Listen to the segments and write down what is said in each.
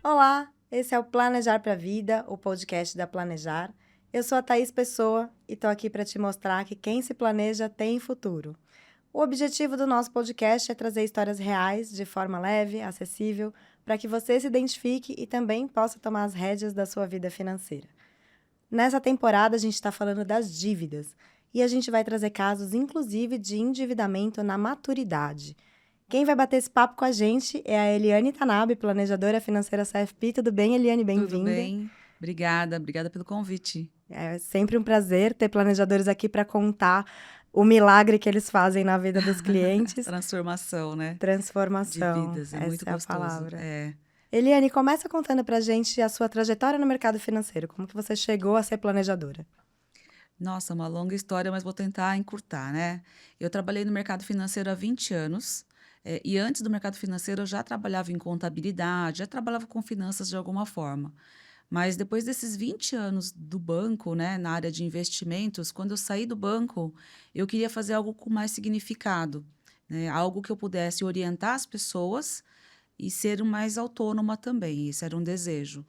Olá, esse é o Planejar para a Vida, o podcast da Planejar. Eu sou a Thaís Pessoa e estou aqui para te mostrar que quem se planeja tem futuro. O objetivo do nosso podcast é trazer histórias reais, de forma leve, acessível, para que você se identifique e também possa tomar as rédeas da sua vida financeira. Nessa temporada, a gente está falando das dívidas e a gente vai trazer casos, inclusive, de endividamento na maturidade. Quem vai bater esse papo com a gente é a Eliane Tanabe, planejadora financeira CFP. Tudo bem, Eliane? Tudo Bem-vinda. bem? Obrigada pelo convite. É sempre um prazer ter planejadores aqui para contar o milagre que eles fazem na vida dos clientes. Transformação, né? De Transformação, vidas, é muito essa é a gostoso. palavra. É. Eliane, começa contando pra gente a sua trajetória no mercado financeiro. Como que você chegou a ser planejadora? Nossa, uma longa história, mas vou tentar encurtar, né? Eu trabalhei no mercado financeiro há 20 anos, e antes do mercado financeiro eu já trabalhava em contabilidade, já trabalhava com finanças de alguma forma. Mas depois desses 20 anos do banco, né, na área de investimentos, quando eu saí do banco, eu queria fazer algo com mais significado, né? Algo que eu pudesse orientar as pessoas e ser mais autônoma também, esse era um desejo.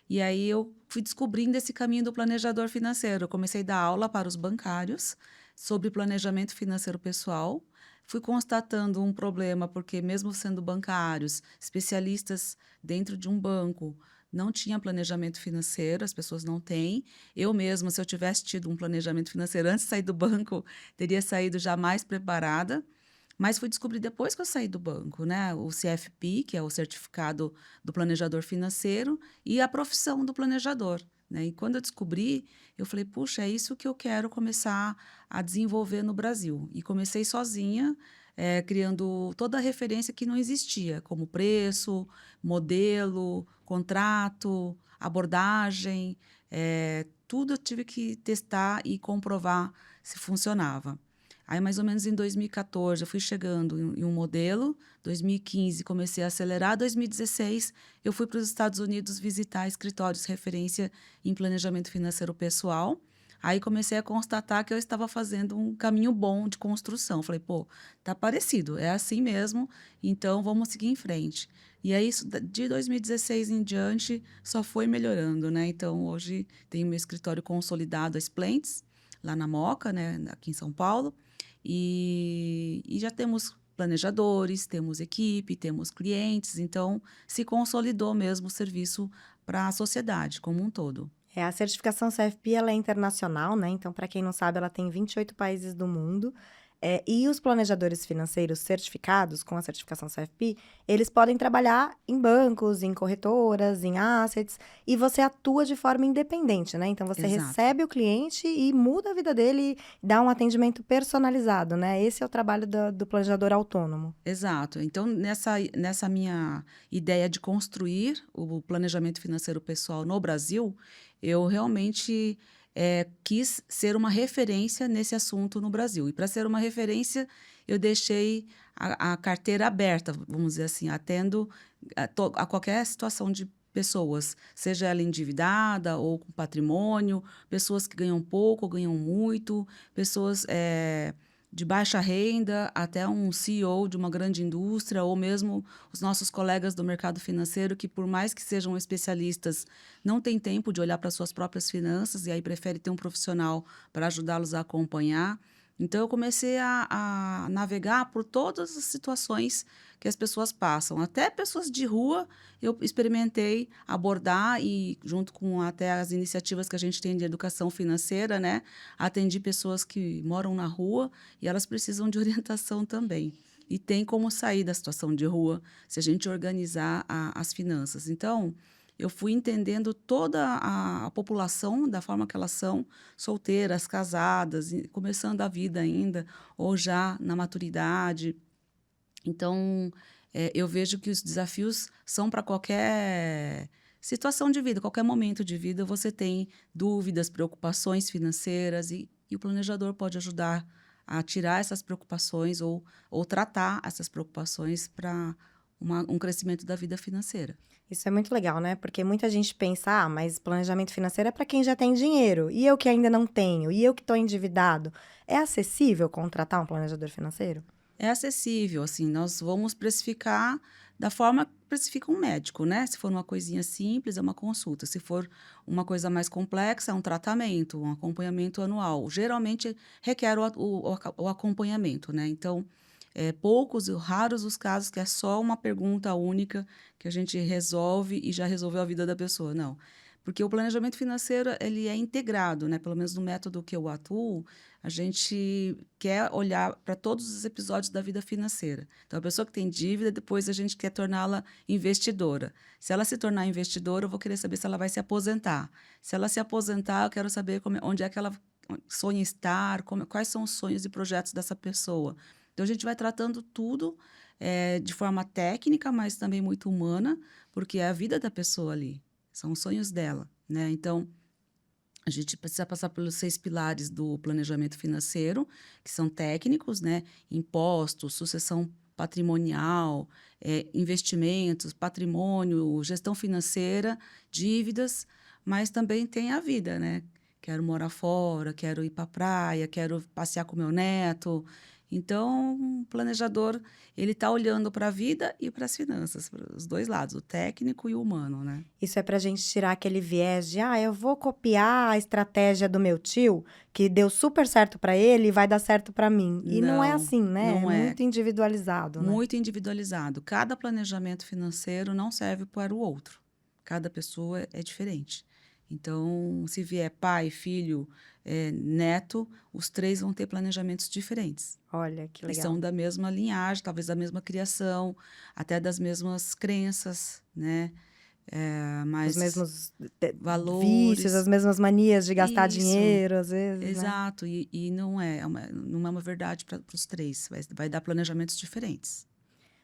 E aí eu fui descobrindo esse caminho do planejador financeiro. Eu comecei a dar aula para os bancários sobre planejamento financeiro pessoal. Fui constatando um problema, porque mesmo sendo bancários, especialistas dentro de um banco, não tinha planejamento financeiro, as pessoas não têm. Eu mesma, se eu tivesse tido um planejamento financeiro antes de sair do banco, teria saído já mais preparada. Mas fui descobrir depois que eu saí do banco, né? O CFP, que é o Certificado do Planejador Financeiro, e a profissão do planejador, né? E quando eu descobri, eu falei, puxa, é isso que eu quero começar a desenvolver no Brasil. E comecei sozinha, criando toda a referência que não existia, como preço, modelo, contrato, abordagem, tudo eu tive que testar e comprovar se funcionava. Aí, mais ou menos em 2014, eu fui chegando em um modelo. 2015, comecei a acelerar. 2016, eu fui para os Estados Unidos visitar escritórios de referência em planejamento financeiro pessoal. Aí comecei a constatar que eu estava fazendo um caminho bom de construção. Falei, pô, tá parecido, é assim mesmo, então vamos seguir em frente. E aí, isso, de 2016 em diante, só foi melhorando, né? Então, hoje tenho meu escritório consolidado, a Splentes, lá na Moca, né, aqui em São Paulo. E já temos planejadores, temos equipe, temos clientes, então se consolidou mesmo o serviço para a sociedade como um todo. A certificação CFP ela é internacional, né? Então, para quem não sabe, ela tem 28 países do mundo. E os planejadores financeiros certificados com a certificação CFP, eles podem trabalhar em bancos, em corretoras, em assets, e você atua de forma independente, né? Então, você Exato, recebe o cliente e muda a vida dele, dá um atendimento personalizado, né? Esse é o trabalho do planejador autônomo. exato. Então, nessa minha ideia de construir o planejamento financeiro pessoal no Brasil, eu realmente quis ser uma referência nesse assunto no Brasil. E para ser uma referência, eu deixei a carteira aberta, vamos dizer assim, atendo a qualquer situação de pessoas, seja ela endividada ou com patrimônio, pessoas que ganham pouco ou ganham muito, pessoas de baixa renda até um CEO de uma grande indústria, ou mesmo os nossos colegas do mercado financeiro, que, por mais que sejam especialistas, não têm tempo de olhar para suas próprias finanças e aí prefere ter um profissional para ajudá-los a acompanhar. Então, eu comecei a navegar por todas as situações que as pessoas passam. Até pessoas de rua eu experimentei abordar e, junto com até as iniciativas que a gente tem de educação financeira, né, atendi pessoas que moram na rua e elas precisam de orientação também. E tem como sair da situação de rua se a gente organizar as finanças. Então, eu fui entendendo toda a população da forma que elas são, solteiras, casadas, começando a vida ainda, ou já na maturidade. Então, eu vejo que os desafios são para qualquer situação de vida, qualquer momento de vida, você tem dúvidas, preocupações financeiras e o planejador pode ajudar a tirar essas preocupações ou tratar essas preocupações para um crescimento da vida financeira. Isso é muito legal, né? Porque muita gente pensa, mas planejamento financeiro é para quem já tem dinheiro. E eu que ainda não tenho? E eu que estou endividado? É acessível contratar um planejador financeiro? É acessível, assim, nós vamos precificar da forma precifica um médico, né? Se for uma coisinha simples, é uma consulta. Se for uma coisa mais complexa, é um tratamento, um acompanhamento anual. Geralmente requer o acompanhamento, né? Então, poucos e raros os casos que é só uma pergunta única que a gente resolve e já resolveu a vida da pessoa. Não. Porque o planejamento financeiro, ele é integrado, né? Pelo menos no método que eu atuo, a gente quer olhar para todos os episódios da vida financeira. Então, a pessoa que tem dívida, depois a gente quer torná-la investidora. Se ela se tornar investidora, eu vou querer saber se ela vai se aposentar. Se ela se aposentar, eu quero saber onde é que ela sonha estar, quais são os sonhos e projetos dessa pessoa. Então, a gente vai tratando tudo de forma técnica, mas também muito humana, porque é a vida da pessoa ali. São os sonhos dela, né? Então, a gente precisa passar pelos 6 pilares do planejamento financeiro, que são técnicos, né? Impostos, sucessão patrimonial, investimentos, patrimônio, gestão financeira, dívidas, mas também tem a vida, né? Quero morar fora, quero ir para a praia, quero passear com meu neto. Então, o planejador, ele está olhando para a vida e para as finanças, para os dois lados, o técnico e o humano, né? Isso é pra gente tirar aquele viés de, eu vou copiar a estratégia do meu tio, que deu super certo pra ele e vai dar certo pra mim. E não é Não, assim, né? É não é. muito individualizado, né? Muito individualizado. Cada planejamento financeiro não serve para o outro. Cada pessoa é diferente. Então, se vier pai, filho, neto, os 3 vão ter planejamentos diferentes. Olha, que E legal. são da mesma linhagem, talvez da mesma criação, até das mesmas crenças, né? Os Mas mesmos vícios, as valores. mesmas manias de gastar Isso, dinheiro, às vezes, né? exato. E não é uma verdade para os 3. Vai dar planejamentos diferentes.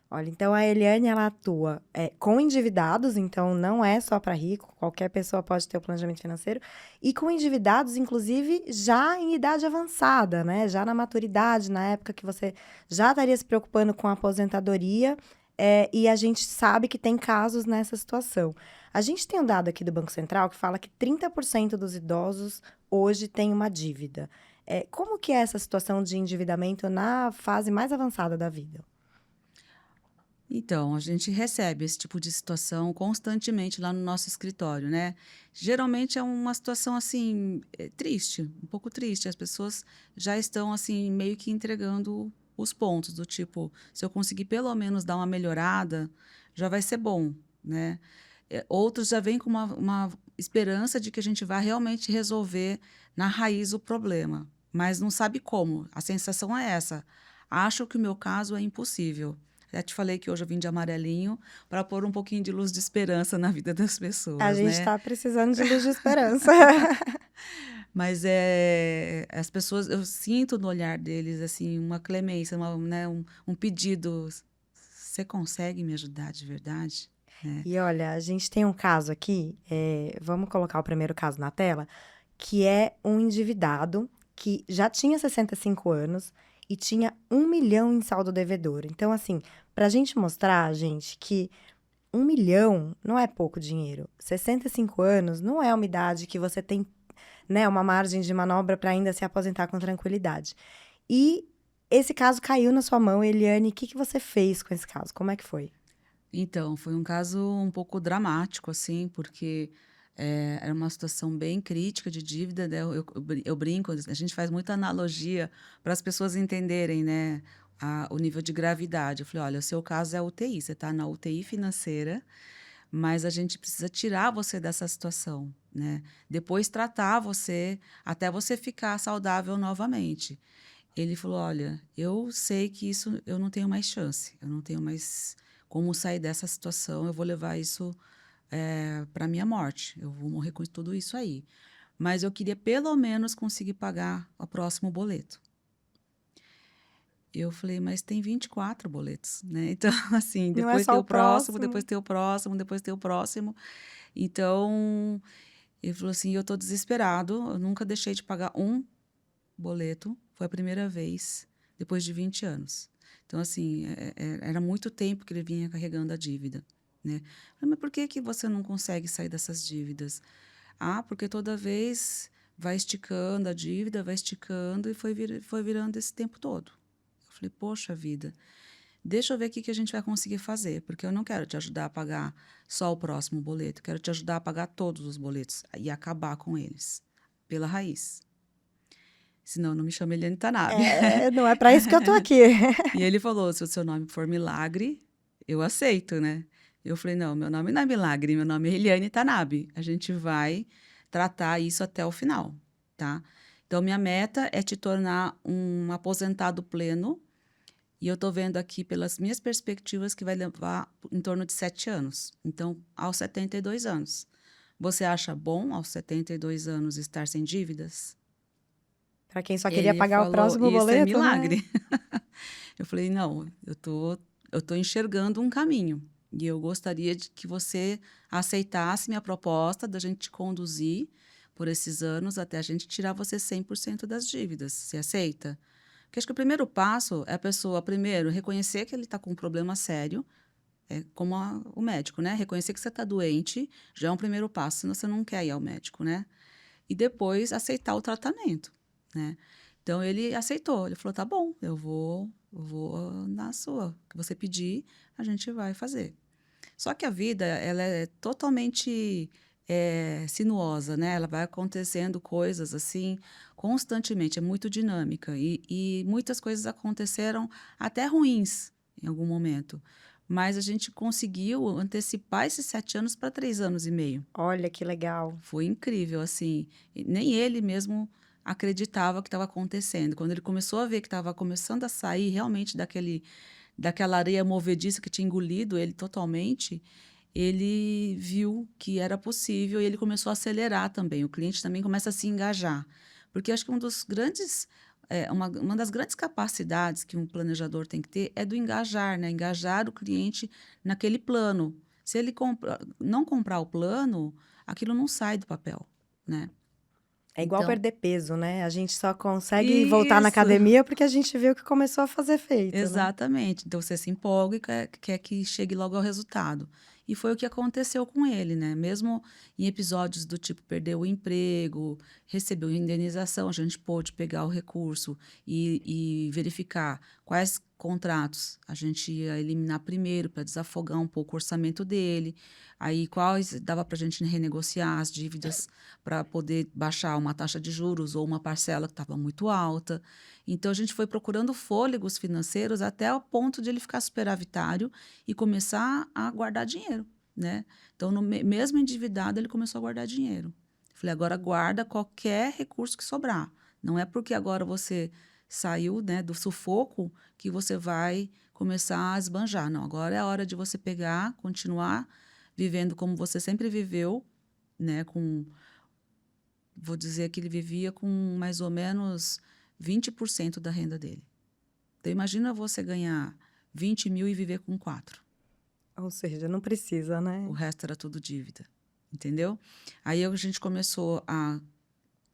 Olha, então a Eliane, ela atua com endividados, então não é só para rico, qualquer pessoa pode ter o planejamento financeiro, e com endividados, inclusive, já em idade avançada, né? Já na maturidade, na época que você já estaria se preocupando com a aposentadoria, e a gente sabe que tem casos nessa situação. A gente tem um dado aqui do Banco Central que fala que 30% dos idosos hoje têm uma dívida. Como que é essa situação de endividamento na fase mais avançada da vida? Então, a gente recebe esse tipo de situação constantemente lá no nosso escritório, né? Geralmente é uma situação assim, triste, um pouco triste. As pessoas já estão assim, meio que entregando os pontos, do tipo, se eu conseguir pelo menos dar uma melhorada, já vai ser bom, né? Outros já vêm com uma esperança de que a gente vai realmente resolver na raiz o problema, mas não sabe como. A sensação é essa. Acho que o meu caso é impossível. Já te falei que hoje eu vim de amarelinho para pôr um pouquinho de luz de esperança na vida das A pessoas, gente né? está precisando de luz de esperança. Mas as pessoas, eu sinto no olhar deles assim uma clemência, né, um pedido. Você consegue me ajudar de verdade? Né? E olha, a gente tem um caso aqui, vamos colocar o primeiro caso na tela, que é um endividado que já tinha 65 anos e tinha 1 milhão em saldo devedor. Então, assim, para a gente mostrar, gente, que 1 milhão não é pouco dinheiro. 65 anos não é uma idade que você tem, né, uma margem de manobra para ainda se aposentar com tranquilidade. E esse caso caiu na sua mão, Eliane. O que que você fez com esse caso? Como é que foi? Então, foi um caso um pouco dramático, assim, porque era uma situação bem crítica de dívida, né? Eu brinco, a gente faz muita analogia para as pessoas entenderem, né, o nível de gravidade. Eu falei, olha, o seu caso é UTI, você está na UTI financeira, mas a gente precisa tirar você dessa situação, né? Depois tratar você até você ficar saudável novamente. Ele falou: Olha, eu sei que isso eu não tenho mais chance, eu não tenho mais como sair dessa situação, eu vou levar isso para a minha morte, eu vou morrer com tudo isso aí. Mas eu queria pelo menos conseguir pagar o próximo boleto. Eu falei, mas tem 24 boletos, né? Então, assim, Não é depois só tem o o próximo, depois próximo. tem o próximo, depois tem o próximo. Então, ele falou assim: eu estou desesperado, eu nunca deixei de pagar um boleto, foi a primeira vez, depois de 20 anos. Então, assim, era muito tempo que ele vinha carregando a dívida, né? Mas por que que você não consegue sair dessas dívidas? Ah, porque toda vez vai esticando a dívida, vai esticando e foi virando esse tempo todo. Eu falei, poxa vida. deixa eu ver o que a gente vai conseguir fazer, porque eu não quero te ajudar a pagar só o próximo boleto, quero te ajudar a pagar todos os boletos e acabar com eles, pela raiz. Senão não me chama Eliane Tanabe. Não é para isso que eu tô aqui. E ele falou, se o seu nome for Milagre, eu aceito, né? Eu falei, não, meu nome não é Milagre, meu nome é Eliane Tanabe. A gente vai tratar isso até o final, tá? Então, minha meta é te tornar um aposentado pleno. E eu estou vendo aqui, pelas minhas perspectivas, que vai levar em torno de 7 anos. Então, aos 72 anos. Você acha bom, aos 72 anos, estar sem dívidas? Para quem só queria Ele pagar o falou, próximo isso é boleto, né? milagre. Eu falei, não, eu tô enxergando um caminho. E eu gostaria de que você aceitasse minha proposta da gente te conduzir por esses anos até a gente tirar você 100% das dívidas. Você aceita? Porque acho que o primeiro passo é a pessoa, primeiro, reconhecer que ele está com um problema sério, como o médico, né? Reconhecer que você está doente já é um primeiro passo, senão você não quer ir ao médico, né? E depois aceitar o tratamento, né? Então ele aceitou, ele falou: tá bom, eu vou na sua, o que você pedir, a gente vai fazer. Só que a vida, ela é totalmente sinuosa, né? Ela vai acontecendo coisas assim constantemente, é muito dinâmica e muitas coisas aconteceram até ruins em algum momento. Mas a gente conseguiu antecipar esses 7 anos para 3 anos e meio. Olha que legal. Foi incrível, assim. E nem ele mesmo acreditava que estava acontecendo. Quando ele começou a ver que estava começando a sair realmente daquela areia movediça que tinha engolido ele totalmente, ele viu que era possível e ele começou a acelerar também. O cliente também começa a se engajar. Porque acho que uma das grandes capacidades que um planejador tem que ter é do engajar, né? Engajar o cliente naquele plano. Se ele não comprar o plano, aquilo não sai do papel, né? É igual Então, perder peso, né? A gente só consegue voltar na isso, academia porque a gente viu que começou a fazer efeito, né? exatamente. Então você se empolga e quer que chegue logo ao resultado. E foi o que aconteceu com ele, né? Mesmo em episódios do tipo perdeu o emprego, recebeu indenização, a gente pôde pegar o recurso e verificar quais contratos a gente ia eliminar primeiro para desafogar um pouco o orçamento dele. Aí quais dava para a gente renegociar as dívidas para poder baixar uma taxa de juros ou uma parcela que estava muito alta. Então, a gente foi procurando fôlegos financeiros até o ponto de ele ficar superavitário e começar a guardar dinheiro, né? Então, mesmo endividado, ele começou a guardar dinheiro. Falei, agora guarda qualquer recurso que sobrar. Não é porque agora você saiu, né, do sufoco que você vai começar a esbanjar. Não, agora é a hora de você pegar, continuar vivendo como você sempre viveu, né, vou dizer que ele vivia com mais ou menos 20% da renda dele. Então, imagina você ganhar 20 mil e viver com 4. Ou seja, não precisa, O né? resto era tudo dívida, entendeu? Aí a gente começou a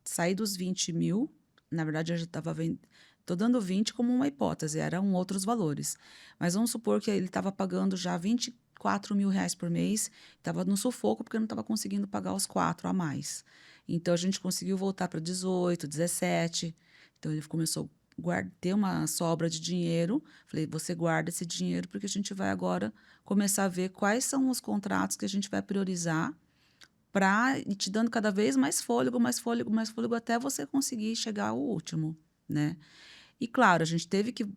sair dos 20 mil. Na verdade, eu já estava vendo. Estou dando 20 como uma hipótese, eram outros valores. Mas vamos supor que ele estava pagando já 24 mil reais por mês, estava no sufoco porque não estava conseguindo pagar os 4 a mais. Então, a gente conseguiu voltar para 18, 17. Então, ele começou a ter uma sobra de dinheiro. Falei, você guarda esse dinheiro porque a gente vai agora começar a ver quais são os contratos que a gente vai priorizar para ir te dando cada vez mais fôlego, mais fôlego, mais fôlego, até você conseguir chegar ao último, né? E, claro, a gente teve que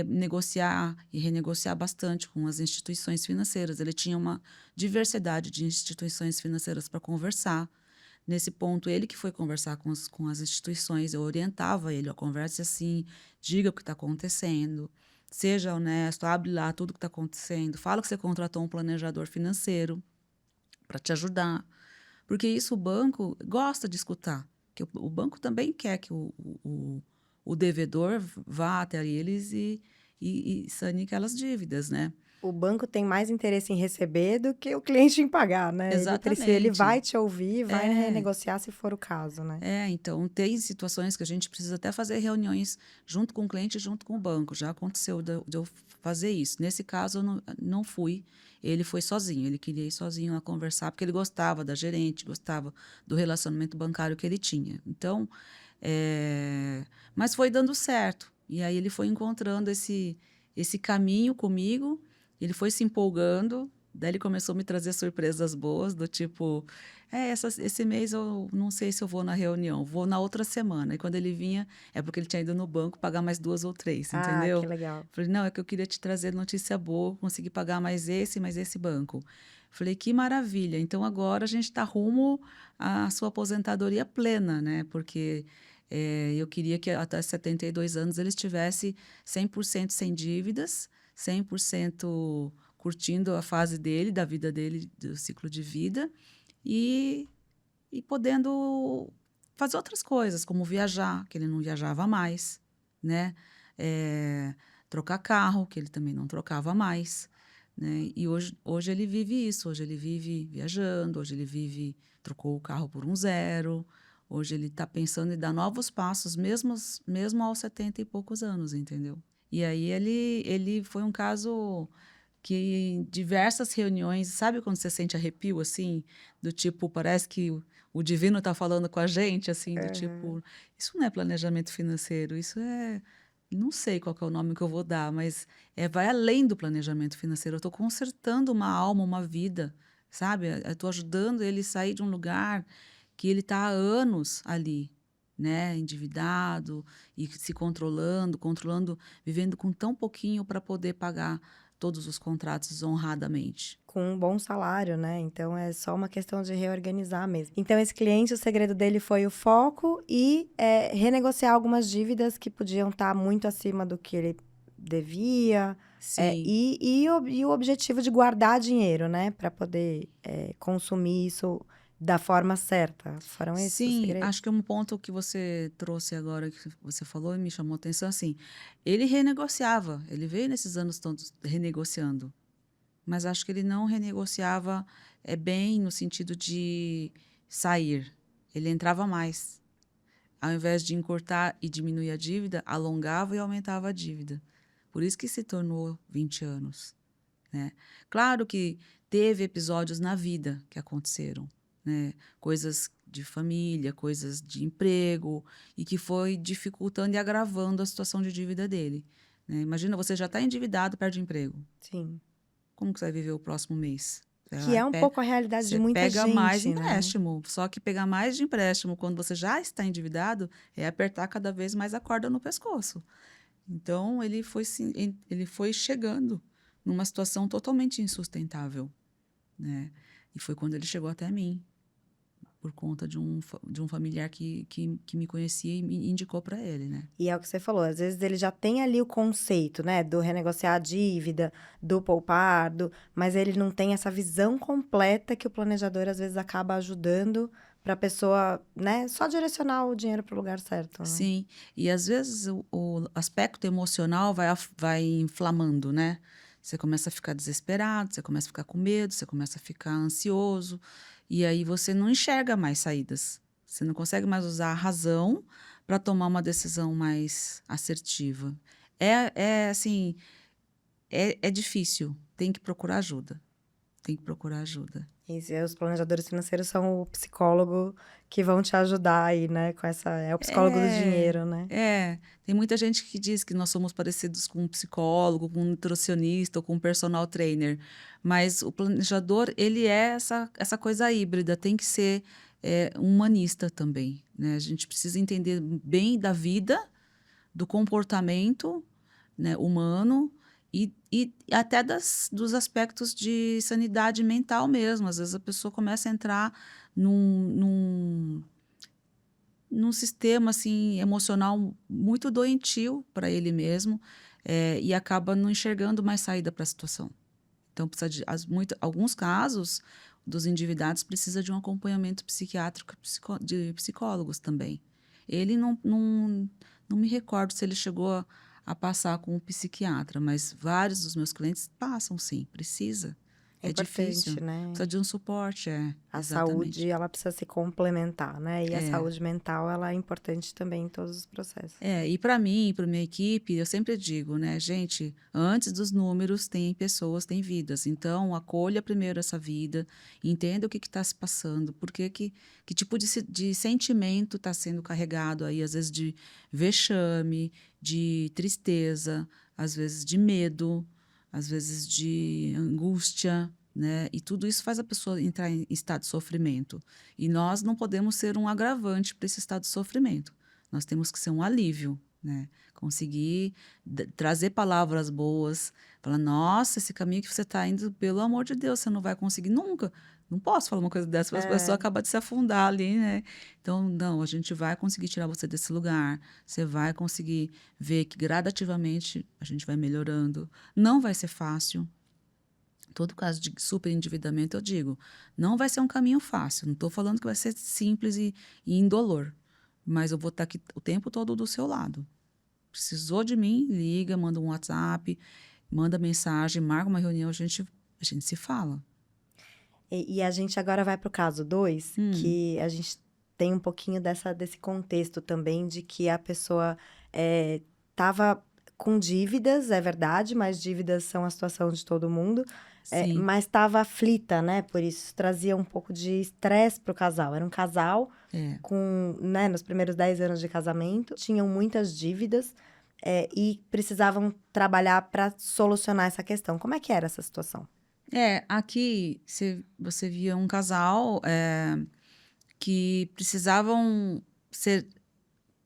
negociar e renegociar bastante com as instituições financeiras. Ele tinha uma diversidade de instituições financeiras para conversar. Nesse ponto, ele que foi conversar com as instituições, eu orientava ele, ó, converse assim, diga o que está acontecendo, seja honesto, abre lá tudo o que está acontecendo, fala que você contratou um planejador financeiro para te ajudar. Porque isso o banco gosta de escutar. Que o banco também quer que o devedor vá até eles e sane aquelas dívidas, né? O banco tem mais interesse em receber do que o cliente em pagar, né? Ele vai Exatamente. te ouvir, vai É, renegociar se for o caso, né? então tem situações que a gente precisa até fazer reuniões junto com o cliente e junto com o banco. Já aconteceu de eu fazer isso. Nesse caso, eu não fui. Ele foi sozinho. Ele queria ir sozinho a conversar, porque ele gostava da gerente, gostava do relacionamento bancário que ele tinha. Então, mas foi dando certo. E aí ele foi encontrando esse caminho comigo, ele foi se empolgando, daí ele começou a me trazer surpresas boas, do tipo, esse mês eu não sei se eu vou na reunião, vou na outra semana. E quando ele vinha, é porque ele tinha ido no banco pagar mais 2 ou 3, Ah, que entendeu? legal. Falei, não, é que eu queria te trazer notícia boa, consegui pagar mais esse banco. Falei, que maravilha. Então agora a gente está rumo à sua aposentadoria plena, né? Porque eu queria que até 72 anos ele estivesse 100% sem dívidas, 100% curtindo a fase dele, da vida dele, do ciclo de vida, e, e podendo fazer outras coisas, como viajar, que ele não viajava mais, né? Eh, trocar carro, que ele também não trocava mais, né? E hoje ele vive isso, hoje ele vive viajando, hoje ele vive, trocou o carro por um zero, hoje ele está pensando em dar novos passos, mesmo aos 70 e poucos anos, entendeu? E aí ele foi um caso que em diversas reuniões, sabe quando você sente arrepio, assim? Do tipo, parece que o divino está falando com a gente, assim, do Aham. tipo, isso não é planejamento financeiro, isso é, não sei qual que é o nome que eu vou dar, mas vai além do planejamento financeiro. Eu estou consertando uma alma, uma vida, sabe? Eu estou ajudando ele a sair de um lugar que ele está há anos ali, né? Endividado e se controlando, vivendo com tão pouquinho para poder pagar todos os contratos honradamente. Com um bom salário, né? Então é só uma questão de reorganizar mesmo. Então, esse cliente, o segredo dele foi o foco e renegociar algumas dívidas que podiam estar muito acima do que ele devia. Sim, E o objetivo de guardar dinheiro, né? Para poder consumir isso da forma certa. Foram esses os sim, segredos? acho que um ponto que você trouxe agora, que você falou e me chamou a atenção, assim, ele renegociava, ele veio nesses anos todos renegociando, mas acho que ele não renegociava bem no sentido de sair, ele entrava mais. Ao invés de encurtar e diminuir a dívida, alongava e aumentava a dívida. Por isso que se tornou 20 anos, né? Claro que teve episódios na vida que aconteceram, né? Coisas de família, coisas de emprego, e que foi dificultando e agravando a situação de dívida dele, né? Imagina, você já está endividado, perde emprego. Sim. Como que você vai viver o próximo mês? Você Que vai é um pouco a realidade de você muita pega mais gente, né? empréstimo, só que pegar mais de empréstimo quando você já está endividado é apertar cada vez mais a corda no pescoço. Então, ele foi chegando numa situação totalmente insustentável, né? E foi quando ele chegou até mim, por conta de um familiar que me conhecia e me indicou para ele, né? E é o que você falou, às vezes ele já tem ali o conceito, né, do renegociar a dívida, do poupar, mas ele não tem essa visão completa que o planejador às vezes acaba ajudando para a pessoa, né, só direcionar o dinheiro para o lugar certo, né? Sim, e às vezes o aspecto emocional vai inflamando, né? Você começa a ficar desesperado, você começa a ficar com medo, você começa a ficar ansioso, e aí você não enxerga mais saídas. Você não consegue mais usar a razão para tomar uma decisão mais assertiva. Assim, é difícil, tem que procurar ajuda. Tem que procurar ajuda. Os planejadores financeiros são o psicólogo que vão te ajudar aí, né, com essa, é o psicólogo do É, dinheiro, né? Tem muita gente que diz que nós somos parecidos com um psicólogo, com um nutricionista ou com um personal trainer, mas o planejador, ele é essa coisa híbrida, tem que ser um humanista também, né? A gente precisa entender bem da vida, do comportamento, né, humano e até dos aspectos de sanidade mental mesmo. Às vezes a pessoa começa a entrar num sistema assim emocional muito doentio para ele mesmo, e acaba não enxergando mais saída para a situação. Então, precisa alguns casos dos endividados precisa de um acompanhamento psiquiátrico de psicólogos também. Ele não me recordo se ele chegou a passar com um psiquiatra, mas vários dos meus clientes passam, sim, precisa. É É difícil, importante, né? precisa de um suporte, A saúde, exatamente. ela precisa se complementar, né? E a É. saúde mental, ela é importante também em todos os processos. E para mim, para minha equipe, eu sempre digo, né, gente, antes dos números tem pessoas, tem vidas. Então, acolha primeiro essa vida, entenda o que está se passando, que tipo de sentimento está sendo carregado aí, às vezes de vexame, de tristeza, às vezes de medo, às vezes de angústia, né? E tudo isso faz a pessoa entrar em estado de sofrimento. E nós não podemos ser um agravante para esse estado de sofrimento. Nós temos que ser um alívio, né? Conseguir trazer palavras boas, falar, nossa, esse caminho que você está indo, pelo amor de Deus, você não vai conseguir nunca. Não posso falar uma coisa dessa, porque a pessoa É. acaba de se afundar ali, né? Então, não, a gente vai conseguir tirar você desse lugar, você vai conseguir ver que gradativamente a gente vai melhorando. Não vai ser fácil. Todo caso de superendividamento, eu digo, não vai ser um caminho fácil. Não estou falando que vai ser simples e indolor, mas eu vou estar aqui o tempo todo do seu lado. Precisou de mim, liga, manda um WhatsApp, manda mensagem, marca uma reunião, a gente se fala. E a gente agora vai para o caso 2, Hum, que a gente tem um pouquinho desse contexto também de que a pessoa estava com dívidas, é verdade, mas dívidas são a situação de todo mundo, sim, mas estava aflita, né? Por isso trazia um pouco de estresse para o casal. Era um casal é. com, né, nos primeiros 10 anos de casamento, tinham muitas dívidas, e precisavam trabalhar para solucionar essa questão. Como é que era essa situação? Aqui você via um casal que precisavam ser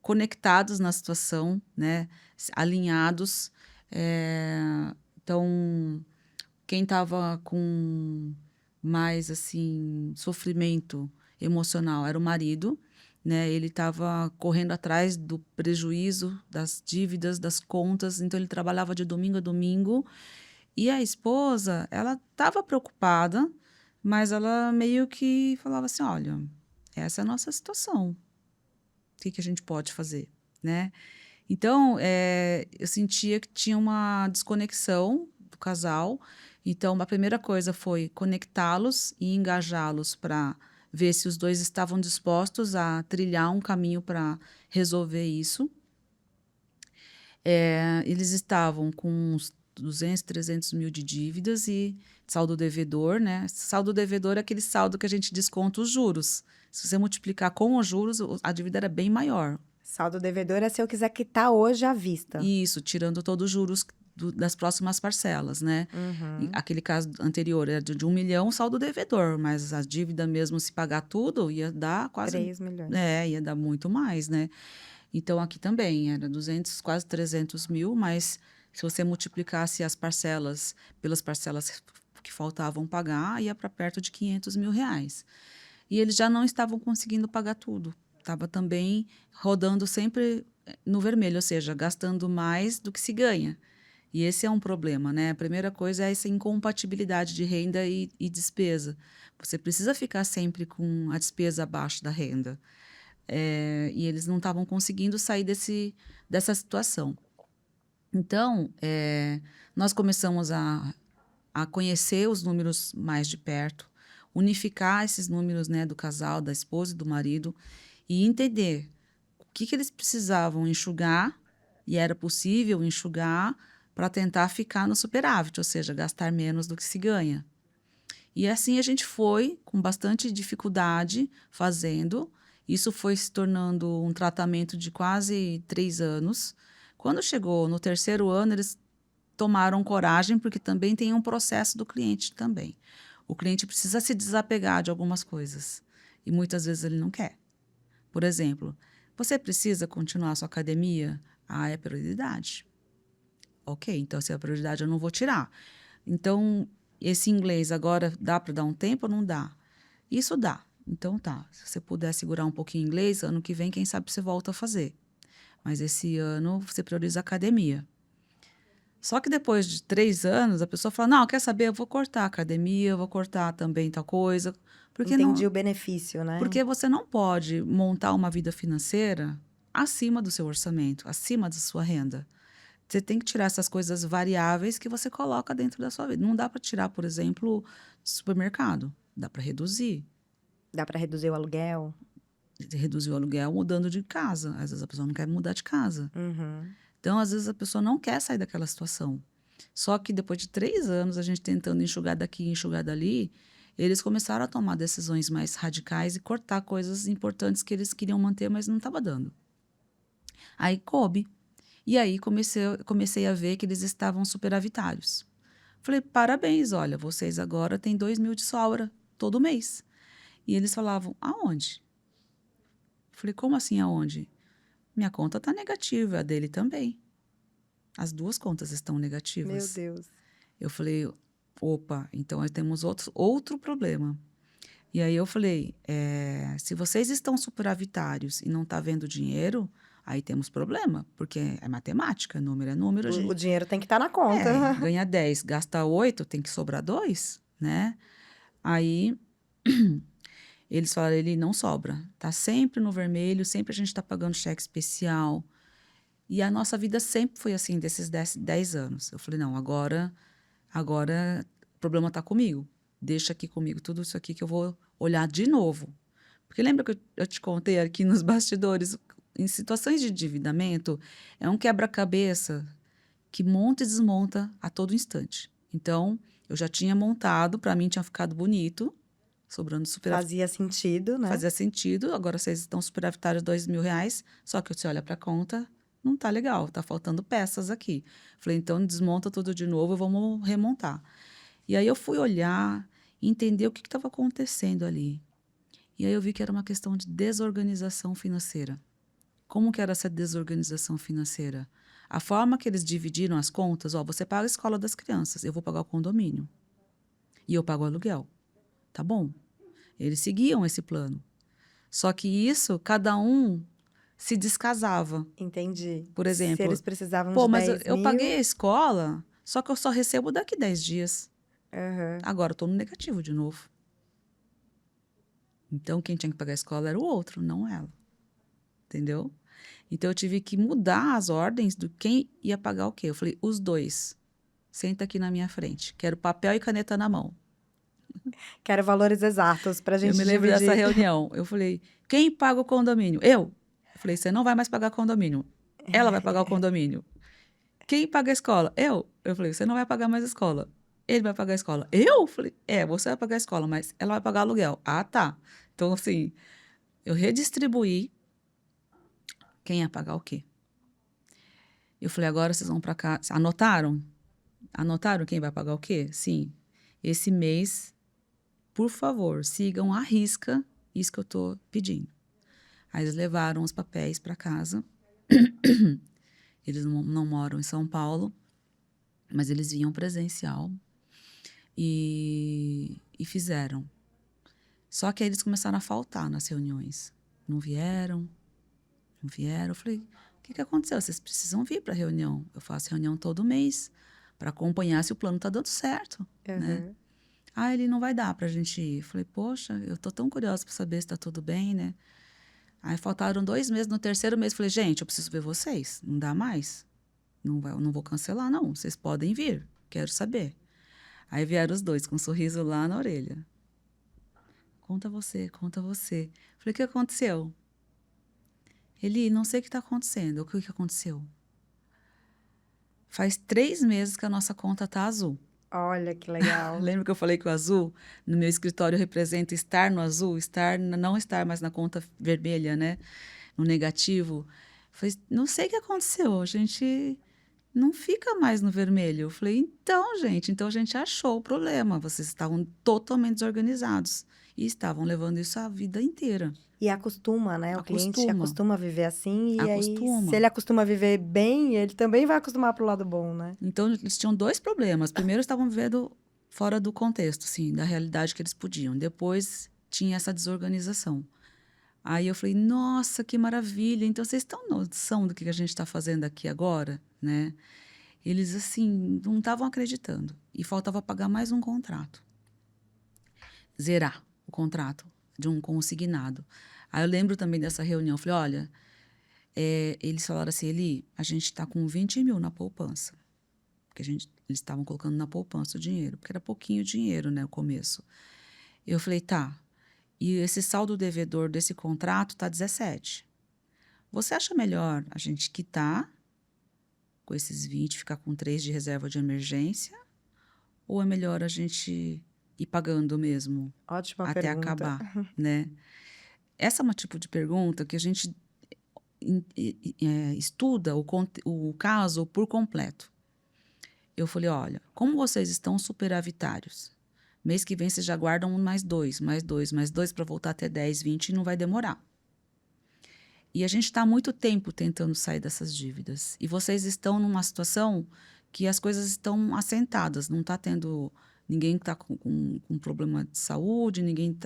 conectados na situação, né? Alinhados. Então, quem estava com mais assim sofrimento emocional era o marido, né? Ele estava correndo atrás do prejuízo, das dívidas, das contas, então ele trabalhava de domingo a domingo. E a esposa, ela estava preocupada, mas ela meio que falava assim: olha, essa é a nossa situação, o que que a gente pode fazer, né? Então, eu sentia que tinha uma desconexão do casal. Então, a primeira coisa foi conectá-los e engajá-los para ver se os dois estavam dispostos a trilhar um caminho para resolver isso. Eles estavam com uns 200, 300 mil de dívidas e saldo devedor, né? Saldo devedor é aquele saldo que a gente desconta os juros. Se você multiplicar com os juros, a dívida era bem maior. Saldo devedor é se eu quiser quitar hoje à vista. Isso, tirando todos os juros das próximas parcelas, né? E Uhum. aquele caso anterior era de 1 milhão, saldo devedor, mas a dívida mesmo, se pagar tudo, ia dar quase. 3 milhões. Ia dar muito mais, né? Então aqui também era 200, quase 300 mil, mas se você multiplicasse as parcelas pelas parcelas que faltavam pagar, ia para perto de 500 mil reais. E eles já não estavam conseguindo pagar tudo. Estava também rodando sempre no vermelho, ou seja, gastando mais do que se ganha. E esse é um problema, né? A primeira coisa é essa incompatibilidade de renda e despesa. Você precisa ficar sempre com a despesa abaixo da renda. E eles não estavam conseguindo sair dessa situação. Então, nós começamos a conhecer os números mais de perto, unificar esses números, né, do casal, da esposa e do marido, e entender o que eles precisavam enxugar, e era possível enxugar para tentar ficar no superávit, ou seja, gastar menos do que se ganha. E assim a gente foi, com bastante dificuldade, fazendo. Isso foi se tornando um tratamento de quase 3 anos. Quando chegou no terceiro ano, eles tomaram coragem, porque também tem um processo do cliente também. O cliente precisa se desapegar de algumas coisas e muitas vezes ele não quer. Por exemplo, você precisa continuar a sua academia? Ah, é prioridade. Ok, então se é prioridade eu não vou tirar. Então, esse inglês agora dá para dar um tempo ou não dá? Isso dá. Então tá, se você puder segurar um pouquinho inglês, ano que vem, quem sabe você volta a fazer. Mas esse ano você prioriza a academia. Só que depois de 3 anos, a pessoa fala, não, quer saber, eu vou cortar a academia, eu vou cortar também tal coisa. Porque, Entendi não, o benefício, né? porque você não pode montar uma vida financeira acima do seu orçamento, acima da sua renda. Você tem que tirar essas coisas variáveis que você coloca dentro da sua vida. Não dá para tirar, por exemplo, supermercado. Dá para reduzir. Dá para reduzir o aluguel? Reduzir o aluguel mudando de casa. Às vezes a pessoa não quer mudar de casa. Uhum. Então, às vezes a pessoa não quer sair daquela situação. Só que depois de 3 anos, a gente tentando enxugar daqui, enxugar dali, eles começaram a tomar decisões mais radicais e cortar coisas importantes que eles queriam manter, mas não estava dando. Aí coube. E aí comecei a ver que eles estavam superavitários. Falei, parabéns, olha, vocês agora têm 2.000 de sobra todo mês. E eles falavam, aonde? Falei, como assim aonde? Minha conta está negativa, a dele também. As duas contas estão Meu negativas. Deus. Eu falei, opa, então nós temos outro problema. E aí eu falei, se vocês estão superavitários e não está vendo dinheiro, aí temos problema, porque é matemática, número é número. O dinheiro tem que estar na conta. Ganha 10, gasta 8, tem que sobrar 2, né? Aí eles falaram, ele não sobra, tá sempre no vermelho, sempre a gente está pagando cheque especial. E a nossa vida sempre foi assim, desses 10 anos. Eu falei, não, agora o problema está comigo. Deixa aqui comigo tudo isso aqui que eu vou olhar de novo. Porque lembra que eu te contei aqui nos bastidores, em situações de endividamento, é um quebra-cabeça que monta e desmonta a todo instante. Então, eu já tinha montado, para mim tinha ficado bonito, sobrando Fazia sentido, né? fazia sentido. Agora vocês estão superavitários R$ 2.000, só que você olha para a conta, não tá legal, tá faltando peças aqui. Falei, então desmonta tudo de novo, vamos remontar. E aí eu fui olhar, entender o que estava acontecendo ali. E aí eu vi que era uma questão de desorganização financeira. Como que era essa desorganização financeira? A forma que eles dividiram as contas, ó, você paga a escola das crianças, eu vou pagar o condomínio. E eu pago o aluguel. Tá bom? Eles seguiam esse plano. Só que isso, cada um se descasava. Entendi. Por Se exemplo, eles precisavam pô, de mas eu 10 eu paguei mil. a escola, só que eu só recebo daqui 10 dias. Aham. Agora eu tô no negativo de novo. Então, quem tinha que pagar a escola era o outro, não ela. Entendeu? Então, eu tive que mudar as ordens do quem ia pagar o quê. Eu falei, os dois. Senta aqui na minha frente. Quero papel e caneta na mão. Quero valores exatos pra Eu gente me lembro dessa dividir. reunião. Eu falei, quem paga o condomínio? Eu falei, você não vai mais pagar condomínio. Ela vai pagar o condomínio. Quem paga a escola? Eu falei, você não vai pagar mais a escola. Ele vai pagar a escola. Eu falei, você vai pagar a escola, mas ela vai pagar aluguel. Ah, tá. Então, assim, eu redistribuí quem ia pagar o quê. Eu falei, agora vocês vão para cá. Anotaram? Anotaram quem vai pagar o quê? Sim. Esse mês, por favor, sigam à risca isso que eu tô pedindo. Aí eles levaram os papéis para casa. Eles não moram em São Paulo, mas eles vinham presencial e fizeram. Só que aí eles começaram a faltar nas reuniões. Não vieram, não vieram. Eu falei, o que aconteceu? Vocês precisam vir para a reunião. Eu faço reunião todo mês para acompanhar se o plano está dando certo, né? Aham. Ah, ele não vai dar para a gente ir. Eu falei, poxa, eu tô tão curiosa para saber se está tudo bem, né? Aí faltaram 2 meses. No terceiro mês, eu falei, gente, eu preciso ver vocês. Não dá mais. Não vou cancelar, não. Vocês podem vir. Quero saber. Aí vieram os dois com um sorriso lá na orelha. Conta você, conta você. Falei, o que aconteceu? Ele, não sei o que está acontecendo. O que aconteceu? Faz 3 meses que a nossa conta tá azul. Olha que legal. Lembra que eu falei que o azul, no meu escritório, representa estar no azul, não estar mais na conta vermelha, né? No negativo. Falei, não sei o que aconteceu, a gente não fica mais no vermelho. Eu falei, então, gente, então a gente achou o problema. Vocês estavam totalmente desorganizados e estavam levando isso a vida inteira. E acostuma, né? O cliente Acostuma, acostuma a viver assim, e aí, se acostuma. ele acostuma a viver bem, ele também vai acostumar pro lado bom, né? Então, eles tinham 2 problemas. Primeiro, estavam vivendo fora do contexto, assim, da realidade que eles podiam. Depois, tinha essa desorganização. Aí eu falei, nossa, que maravilha. Então, vocês estão noção do que a gente está fazendo aqui agora, né? Eles, assim, não estavam acreditando. E faltava pagar mais um contrato. Zerar o contrato de um consignado. Aí eu lembro também dessa reunião. Eu falei, olha, eles falaram assim, Eli, a gente está com 20 mil na poupança. Porque eles estavam colocando na poupança o dinheiro. Porque era pouquinho dinheiro, né, no começo. Eu falei, tá. E esse saldo devedor desse contrato tá 17. Você acha melhor a gente quitar com esses 20, ficar com 3 de reserva de emergência? Ou é melhor a gente ir pagando mesmo Ótima até pergunta. acabar, né? Essa é uma tipo de pergunta que a gente estuda o caso por completo. Eu falei, olha, como vocês estão superavitários, mês que vem vocês já guardam mais 2, mais 2, mais 2 para voltar até 10, 20 e não vai demorar. E a gente está há muito tempo tentando sair dessas dívidas. E vocês estão numa situação que as coisas estão assentadas, não está tendo ninguém que está com problema de saúde, ninguém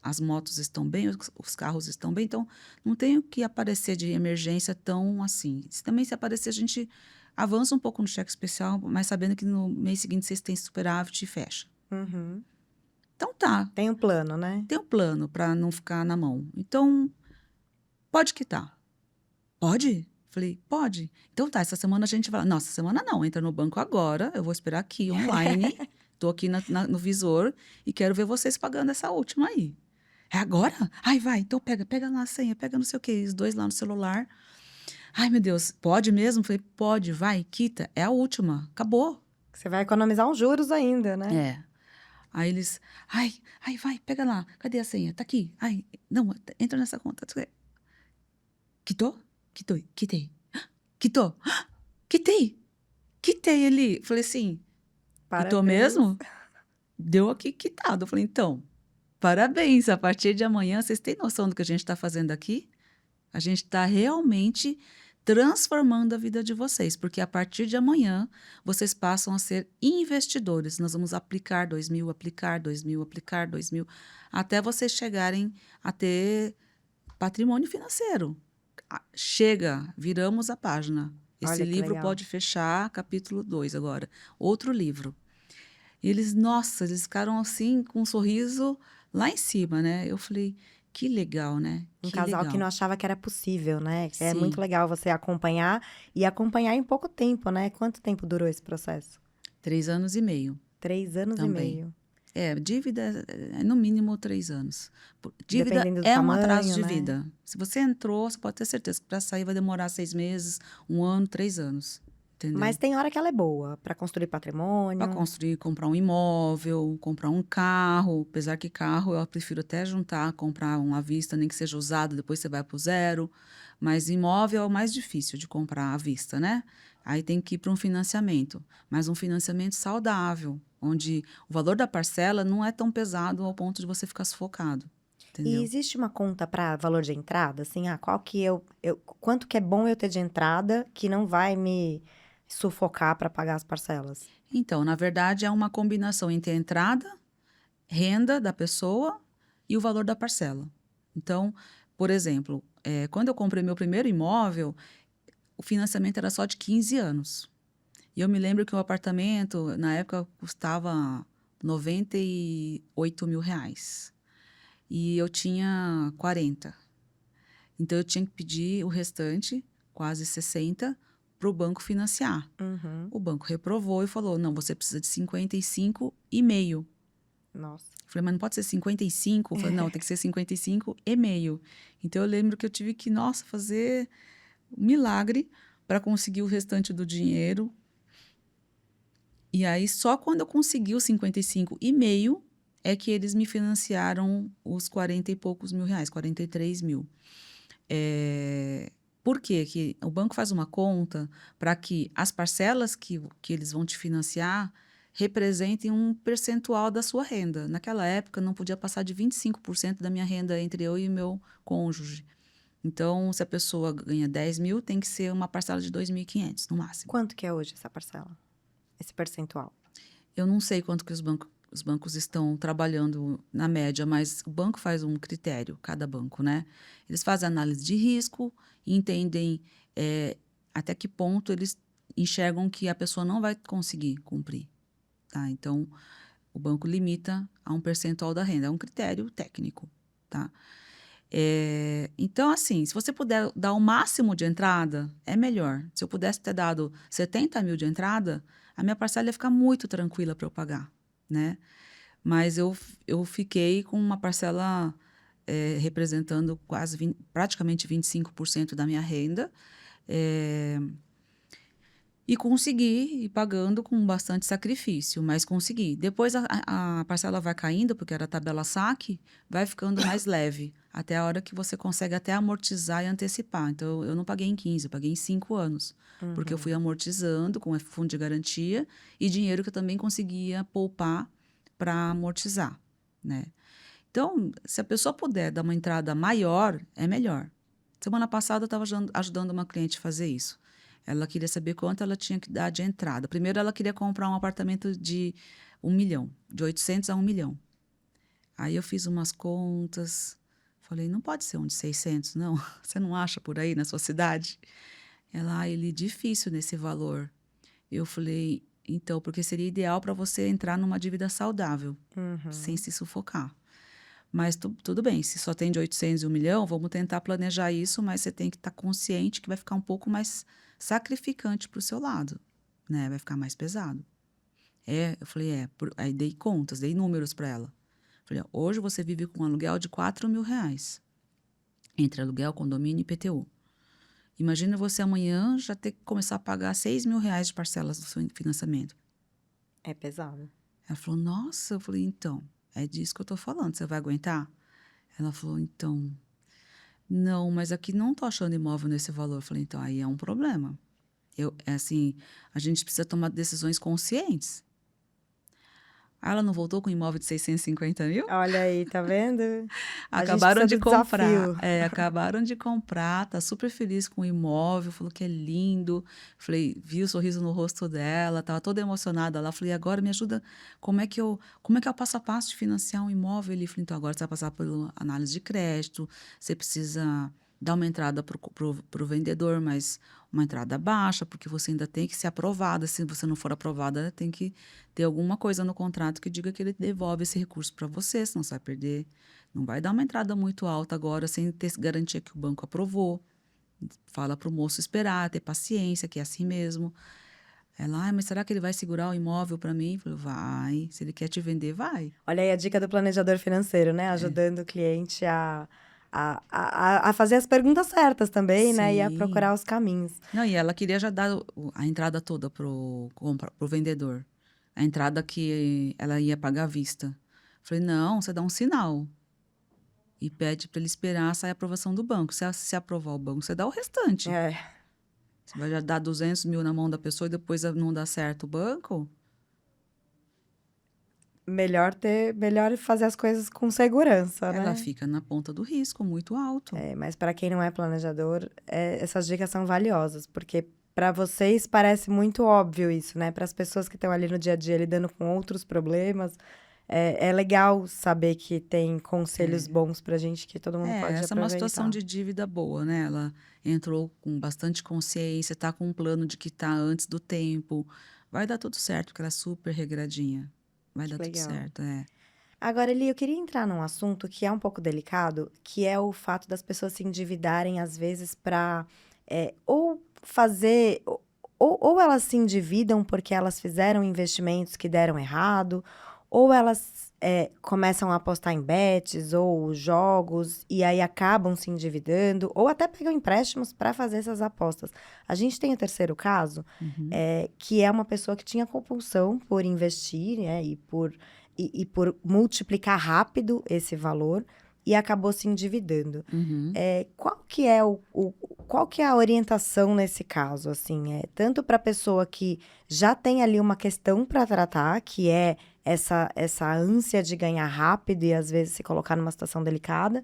as motos estão bem, os carros estão bem, então não tem o que aparecer de emergência tão assim. Se aparecer, a gente avança um pouco no cheque especial, mas sabendo que no mês seguinte vocês têm superávit e fecha. Uhum. Então tá, Tem um plano, né? tem um plano para não ficar na mão. Então, pode quitar. Pode? Falei, pode. Então tá, essa semana a gente vai. Nossa, semana não, entra no banco agora, eu vou esperar aqui online, tô aqui no visor e quero ver vocês pagando essa última aí. É agora? Ai, vai, então pega lá a senha, pega não sei o quê, os 2 lá no celular. Ai, meu Deus, pode mesmo? Falei, pode, vai, quita, é a última, acabou. Você vai economizar uns juros ainda, né? É. Aí eles, ai, vai, pega lá, cadê a senha? Tá aqui, ai, não, entra nessa conta. Quitou? Quitei. Quitou? Quitei ali. Falei assim, quitou Parabéns. mesmo? Deu aqui quitado. Eu falei, então, parabéns. A partir de amanhã, vocês têm noção do que a gente está fazendo aqui? A gente está realmente transformando a vida de vocês, porque a partir de amanhã, vocês passam a ser investidores. Nós vamos aplicar 2.000, aplicar 2.000, aplicar 2.000, até vocês chegarem a ter patrimônio financeiro. Chega, viramos a página. Esse Olha que livro legal. pode fechar, capítulo 2 agora. Outro livro. E eles, nossa, eles ficaram assim, com um sorriso lá em cima, né? Eu falei, que legal, né? Um Que casal que legal. não achava que era possível, né? É Sim. muito legal você acompanhar e acompanhar em pouco tempo, né? Quanto tempo durou esse processo? 3 anos e meio 3 anos e também. meio. Dívida é no mínimo 3 anos. Dívida Dependendo do é um atraso tamanho, de né? vida. Se você entrou, você pode ter certeza que para sair vai demorar 6 meses, 1 ano, 3 anos. Entendeu? Mas tem hora que ela é boa para construir Para patrimônio. construir, comprar um imóvel, comprar um carro. Apesar que carro eu prefiro até juntar, comprar um à vista, nem que seja usado, depois você vai para o zero. Mas imóvel é o mais difícil de comprar à vista, né? Aí tem que ir para um financiamento, mas um financiamento saudável, onde o valor da parcela não é tão pesado ao ponto de você ficar sufocado. E Entendeu? existe uma conta para valor de entrada? Assim, qual que quanto que é bom eu ter de entrada que não vai me sufocar para pagar as parcelas? Então, na verdade, é uma combinação entre a entrada, renda da pessoa e o valor da parcela. Então, por exemplo, quando eu comprei meu primeiro imóvel, o financiamento era só de 15 anos. E eu me lembro que o apartamento, na época, custava R$ 98.000. E eu tinha 40. Então, eu tinha que pedir o restante, quase 60, para o banco financiar. Uhum. O banco reprovou e falou, não, você precisa de 55,5. Nossa. Eu falei, mas não pode ser 55? Eu falei, não, tem que ser 55,5. Então, eu lembro que eu tive que, nossa, fazer um milagre para conseguir o restante do dinheiro. E aí, só quando eu consegui os 55,5 é que eles me financiaram os 40 e poucos mil reais, 43 mil. Por quê? Que o banco faz uma conta para que as parcelas que eles vão te financiar representem um percentual da sua renda. Naquela época, não podia passar de 25% da minha renda entre eu e meu cônjuge. Então, se a pessoa ganha 10 mil, tem que ser uma parcela de 2.500, no máximo. Quanto que é hoje essa parcela? Esse percentual? Eu não sei quanto que os bancos estão trabalhando na média, mas o banco faz um critério, cada banco, né? Eles fazem análise de risco e entendem até que ponto eles enxergam que a pessoa não vai conseguir cumprir, tá? Então, o banco limita a um percentual da renda, é um critério técnico, tá? Então, assim, se você puder dar o máximo de entrada, é melhor. Se eu pudesse ter dado 70 mil de entrada, a minha parcela ia ficar muito tranquila para eu pagar, né? Mas eu fiquei com uma parcela representando praticamente 25% da minha renda. E consegui ir pagando com bastante sacrifício, mas consegui. Depois a parcela vai caindo, porque era tabela saque, vai ficando mais leve, até a hora que você consegue até amortizar e antecipar. Então, eu não paguei em 15, eu paguei em 5 anos, porque eu Uhum. fui amortizando com fundo de garantia e dinheiro que eu também conseguia poupar para amortizar, né? Então, se a pessoa puder dar uma entrada maior, é melhor. Semana passada eu estava ajudando uma cliente a fazer isso. Ela queria saber quanto ela tinha que dar de entrada. Primeiro, ela queria comprar um apartamento de 1 milhão, de 800 a 1 milhão. Aí eu fiz umas contas, falei, não pode ser um de 600, não? Você não acha por aí na sua cidade? Ela, ele é difícil nesse valor. Eu falei, então, porque seria ideal para você entrar numa dívida saudável, sem Uhum. se sufocar. Mas tudo bem, se só tem de 800 e 1 milhão, vamos tentar planejar isso, mas você tem que estar consciente que vai ficar um pouco mais sacrificante para o seu lado, né? Vai ficar mais pesado. Eu falei, aí dei contas, dei números para ela. Falei, ó, hoje você vive com um aluguel de 4.000 reais, entre aluguel, condomínio e IPTU. Imagina você amanhã já ter que começar a pagar 6.000 reais de parcelas do seu financiamento. É pesado. Ela falou, nossa, eu falei, então, é disso que eu tô falando, você vai aguentar? Ela falou, então, não, mas aqui não tô achando imóvel nesse valor. Eu falei, então, aí é um problema. É assim, a gente precisa tomar decisões conscientes. Aí ela não voltou com um imóvel de 650 mil? Olha aí, tá vendo? A gente Acabaram precisa de do comprar. desafio. Acabaram de comprar, tá super feliz com o imóvel, falou que é lindo. Falei, vi o sorriso no rosto dela, tava toda emocionada lá. Falei, agora me ajuda, como é que é o passo a passo de financiar um imóvel? Ele falou, então agora você vai passar por análise de crédito, você precisa dar uma entrada pro vendedor, mas uma entrada baixa, porque você ainda tem que ser aprovada. Se você não for aprovada, tem que ter alguma coisa no contrato que diga que ele devolve esse recurso para você, senão você vai perder. Não vai dar uma entrada muito alta agora sem ter garantia que o banco aprovou. Fala para o moço esperar, ter paciência, que é assim mesmo. Ela, mas será que ele vai segurar o imóvel para mim? Eu falei, vai. Se ele quer te vender, vai. Olha aí a dica do planejador financeiro, né? Ajudando o cliente a fazer as perguntas certas também, né? E a Sim. procurar os caminhos. Não, e ela queria já dar a entrada toda pro vendedor. A entrada que ela ia pagar à vista. Falei, não, você dá um sinal. E pede para ele esperar sair a aprovação do banco. Se aprovar o banco, você dá o restante. É, Você vai já dar 200 mil na mão da pessoa e depois não dá certo o banco? melhor fazer as coisas com segurança, Ela né? fica na ponta do risco, muito alto. É, mas para quem não é planejador, essas dicas são valiosas, porque para vocês parece muito óbvio isso, né? Para as pessoas que estão ali no dia a dia lidando com outros problemas, é legal saber que tem conselhos É. bons pra gente que todo mundo pode Essa é uma situação aproveitar. de dívida boa, né? Ela entrou com bastante consciência, tá com um plano de quitar antes do tempo. Vai dar tudo certo, porque ela é super regradinha. Vai Que dar tudo legal. certo, é. Agora, Eli, eu queria entrar num assunto que é um pouco delicado, que é o fato das pessoas se endividarem, às vezes, para ou fazer. Ou elas se endividam porque elas fizeram investimentos que deram errado, ou elas começam a apostar em bets ou jogos e aí acabam se endividando, ou até pegam empréstimos para fazer essas apostas. A gente tem o terceiro caso, Uhum, que é uma pessoa que tinha compulsão por investir, né, e por multiplicar rápido esse valor e acabou se endividando. uhum, Qual que é a orientação nesse caso, assim, tanto para a pessoa que já tem ali uma questão para tratar, que é essa ânsia de ganhar rápido e às vezes se colocar numa situação delicada,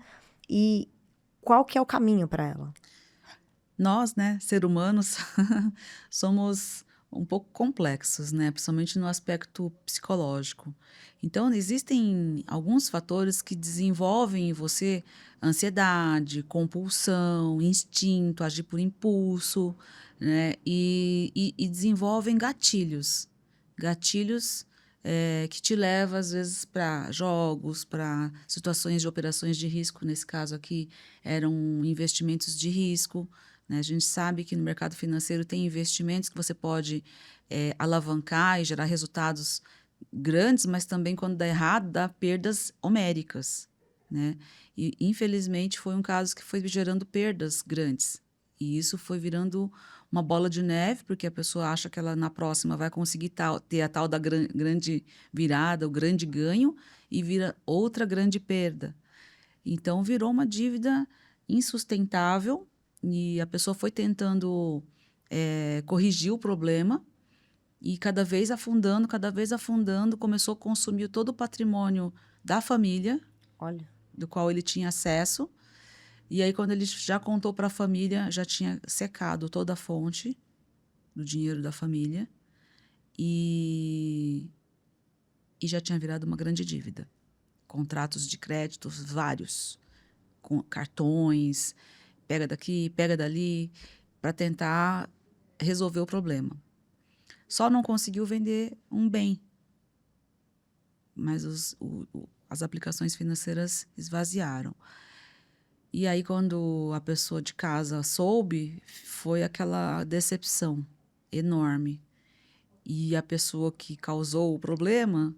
e qual que é o caminho para ela? Nós, né, ser humanos, somos um pouco complexos, né, principalmente no aspecto psicológico. Então, existem alguns fatores que desenvolvem em você ansiedade, compulsão, instinto, agir por impulso, né, e desenvolvem gatilhos. Gatilhos que te levam, às vezes, para jogos, para situações de operações de risco. Nesse caso aqui, eram investimentos de risco, né? A gente sabe que no mercado financeiro tem investimentos que você pode alavancar e gerar resultados grandes, mas também, quando dá errado, dá perdas homéricas, né? Infelizmente, foi um caso que foi gerando perdas grandes. E isso foi virando uma bola de neve, porque a pessoa acha que ela na próxima vai conseguir ter a tal da grande virada, o grande ganho, e vira outra grande perda. Então, virou uma dívida insustentável e a pessoa foi tentando corrigir o problema e cada vez afundando, começou a consumir todo o patrimônio da família, Olha. do qual ele tinha acesso. E aí, quando ele já contou para a família, já tinha secado toda a fonte do dinheiro da família e, e já tinha virado uma grande dívida. Contratos de créditos vários, com cartões, pega daqui, pega dali, para tentar resolver o problema. Só não conseguiu vender um bem, mas as aplicações financeiras esvaziaram. E aí, quando a pessoa de casa soube, foi aquela decepção enorme. E a pessoa que causou o problema,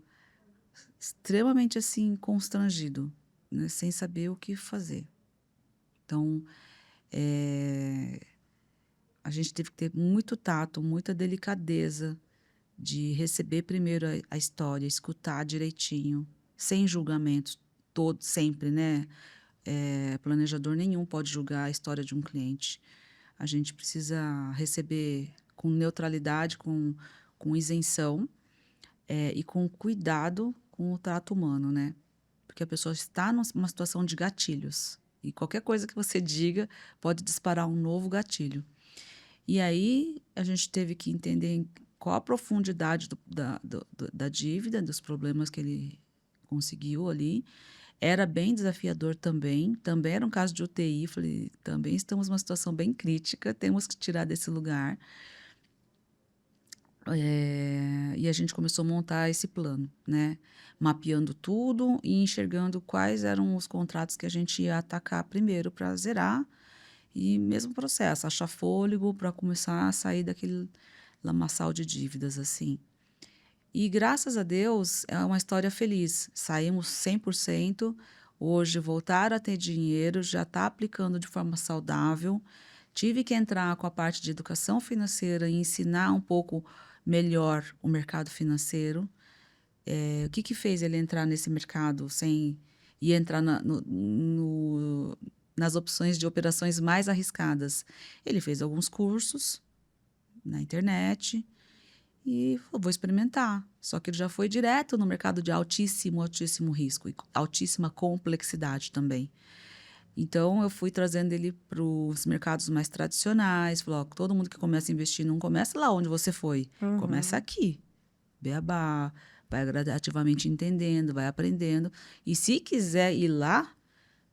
extremamente assim, constrangido, né? Sem saber o que fazer. Então, a gente teve que ter muito tato, muita delicadeza de receber primeiro a história, escutar direitinho, sem julgamentos, todo, sempre, né? Planejador nenhum pode julgar a história de um cliente. A gente precisa receber com neutralidade, com isenção e com cuidado com o trato humano, né? Porque a pessoa está numa situação de gatilhos. E qualquer coisa que você diga pode disparar um novo gatilho. E aí a gente teve que entender qual a profundidade da dívida, dos problemas que ele conseguiu ali. Era bem desafiador também. Também era um caso de UTI. Falei, também estamos numa situação bem crítica, temos que tirar desse lugar. E a gente começou a montar esse plano, né? Mapeando tudo e enxergando quais eram os contratos que a gente ia atacar primeiro para zerar. E mesmo processo, achar fôlego para começar a sair daquele lamaçal de dívidas, assim. E graças a Deus é uma história feliz. Saímos 100%. Hoje voltaram a ter dinheiro, já está aplicando de forma saudável. Tive que entrar com a parte de educação financeira e ensinar um pouco melhor o mercado financeiro. O que fez ele entrar nesse mercado e entrar nas opções de operações mais arriscadas? Ele fez alguns cursos na internet e falou, vou experimentar. Só que ele já foi direto no mercado de altíssimo risco e altíssima complexidade também. Então, eu fui trazendo ele para os mercados mais tradicionais. Falei, ó, todo mundo que começa a investir não começa lá onde você foi. Começa aqui. Beabá, vai gradativamente entendendo, vai aprendendo. E se quiser ir lá,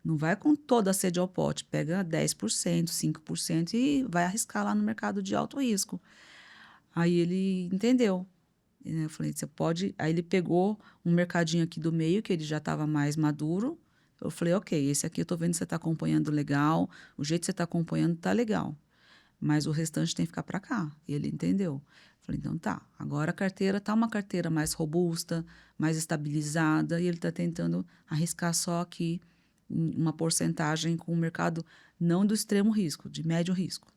não vai com toda a sede ao pote. Pega 10%, 5% e vai arriscar lá no mercado de alto risco. Aí ele entendeu. Eu falei, você pode... Aí ele pegou um mercadinho aqui do meio, que ele já estava mais maduro. Eu falei, ok, esse aqui eu tô vendo que você está acompanhando legal, o jeito que você está acompanhando tá legal, mas o restante tem que ficar para cá. E ele entendeu. Eu falei, então tá, agora a carteira tá uma carteira mais robusta, mais estabilizada, e ele está tentando arriscar só aqui uma porcentagem com o mercado não do extremo risco, de médio risco.